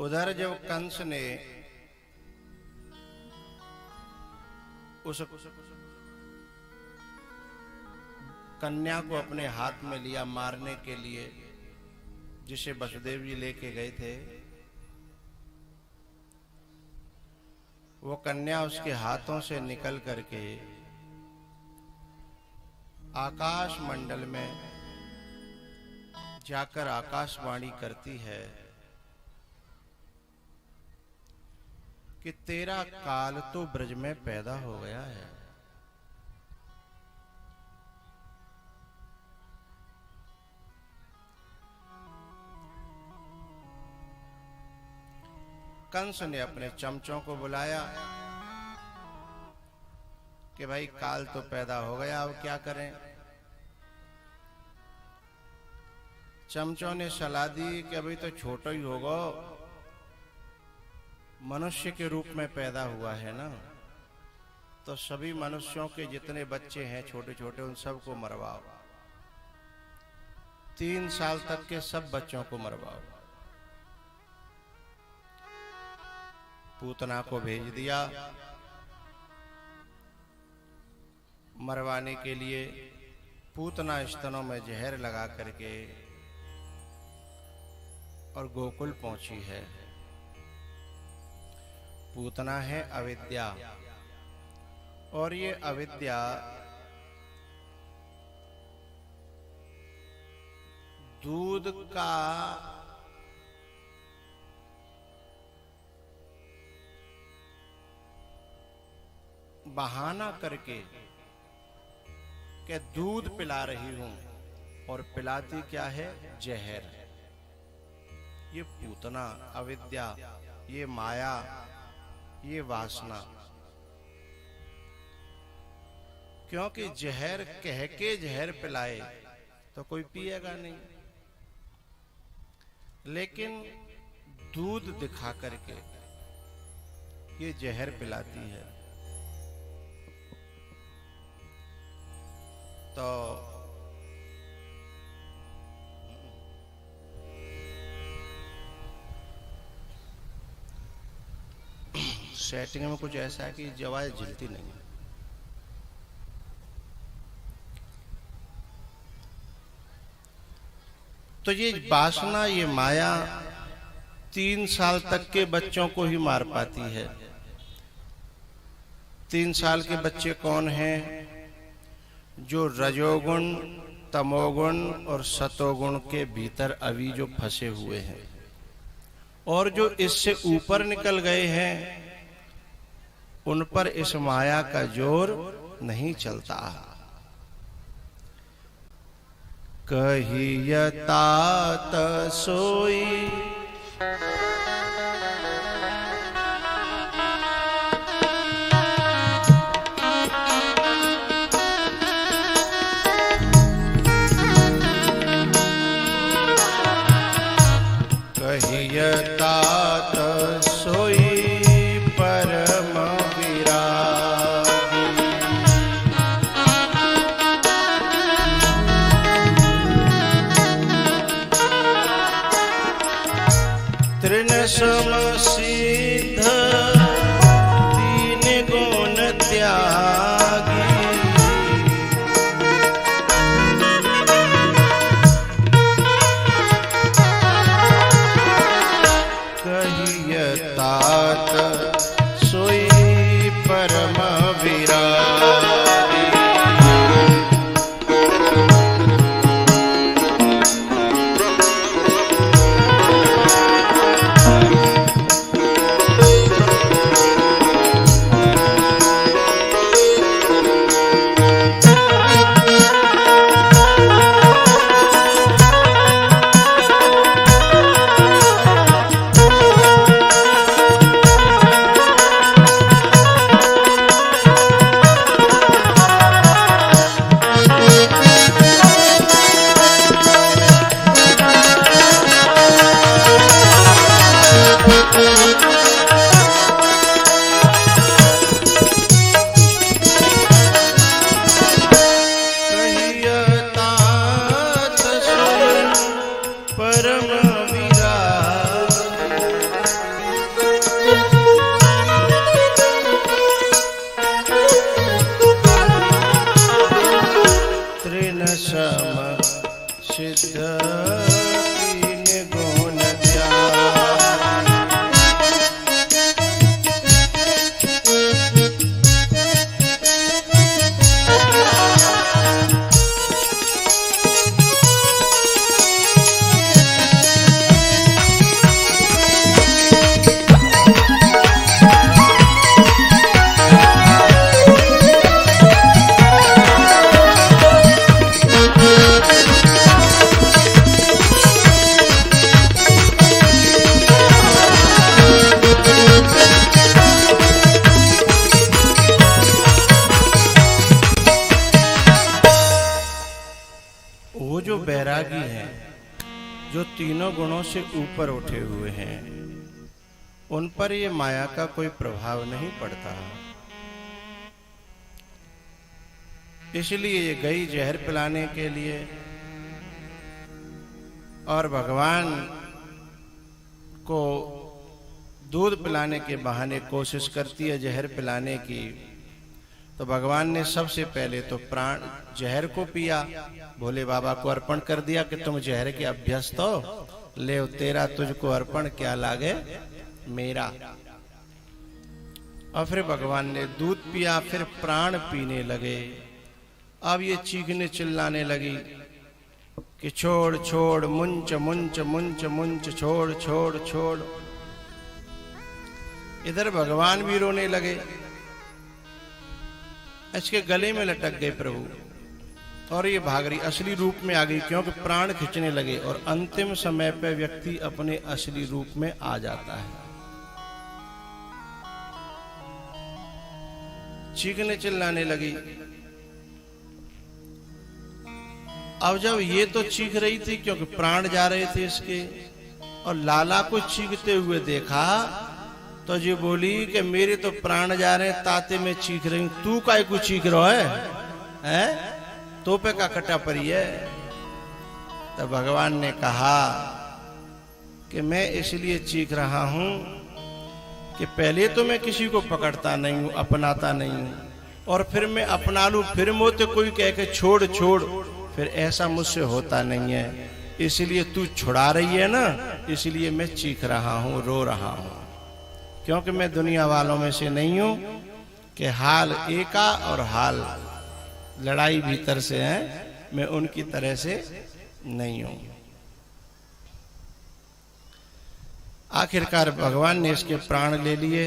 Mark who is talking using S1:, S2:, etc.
S1: उधर जब कंस ने उस कन्या को अपने हाथ में लिया मारने के लिए, जिसे वसुदेव जी लेके गए थे, वो कन्या उसके हाथों से निकल करके आकाश मंडल में जाकर आकाशवाणी करती है कि तेरा काल तो ब्रज में पैदा हो गया है। कंस ने अपने चमचों को बुलाया कि भाई काल तो पैदा हो गया, अब क्या करें। चमचों ने सलाह दी कि अभी तो छोटा ही होगा, मनुष्य के रूप में पैदा हुआ है ना, तो सभी मनुष्यों के जितने बच्चे हैं छोटे छोटे उन सबको मरवाओ, 3 साल तक के सब बच्चों को मरवाओ। पूतना को भेज दिया मरवाने के लिए। पूतना स्तनों में जहर लगा करके और गोकुल पहुंची है। पूतना है अविद्या, और ये अविद्या दूध का बहाना करके कि दूध पिला रही हूं, और पिलाती क्या है? जहर। ये पूतना, अविद्या, ये माया, ये वासना। क्योंकि जहर कह के जहर पिलाए तो कोई पिएगा नहीं, लेकिन दूध दिखा करके ये जहर पिलाती है। तो सेटिंग में कुछ ऐसा है कि जवाएं झिलती नहीं। तो ये वासना, ये माया 3 साल तक के बच्चों को ही मार पाती है। 3 साल के बच्चे कौन हैं? जो रजोगुण, तमोगुण और सतोगुण के भीतर अभी जो फंसे हुए हैं, और जो इससे ऊपर निकल गए हैं उन पर इस माया का जोर नहीं चलता। कहियतात सोई तात सोई परम विरागी। तृण सम सिद्ध 3 गुण त्यागी। तात सोई परम विरागी। तीनों गुणों से ऊपर उठे हुए हैं, उन पर ये माया का कोई प्रभाव नहीं पड़ता। इसलिए ये गई जहर पिलाने के लिए और भगवान को दूध पिलाने के बहाने कोशिश करती है जहर पिलाने की। तो भगवान ने सबसे पहले तो प्राण जहर को पिया, भोले बाबा को अर्पण कर दिया कि तुम जहर के अभ्यस्त हो, ले तेरा तुझको अर्पण क्या लागे मेरा। और फिर भगवान ने दूध पिया, फिर प्राण पीने लगे। अब ये चीखने चिल्लाने लगी कि छोड़ छोड़, मुंच मुंच मुंच मुंच, छोड़ छोड़ छोड़। इधर भगवान भी रोने लगे, इसके गले में लटक गए प्रभु और ये भाग रही, असली रूप में आ गई, क्योंकि प्राण खींचने लगे। और अंतिम समय पे व्यक्ति अपने असली रूप में आ जाता है। चीखने चिल्लाने लगी। अब जब ये तो चीख रही थी क्योंकि प्राण जा रहे थे इसके, और लाला को चीखते हुए देखा तो जी बोली कि मेरे तो प्राण जा रहे हैं, ताते में चीख रही हूं, तू काहे को चीख रहा है? तो पे का कटा परी है। तो भगवान ने कहा कि मैं इसलिए चीख रहा हूं कि पहले तो मैं किसी को पकड़ता नहीं हूं, अपनाता नहीं हूं, और फिर मैं अपना लूं, फिर मुझे कोई कह के छोड़ छोड़, फिर ऐसा मुझसे होता नहीं है। इसलिए तू छुड़ा रही है ना, इसलिए मैं चीख रहा हूं, रो रहा हूं, क्योंकि मैं दुनिया वालों में से नहीं हूं कि हाल एका और हाल लड़ाई भीतर से है, मैं उनकी तरह से नहीं हूं। आखिरकार भगवान ने इसके प्राण ले लिए।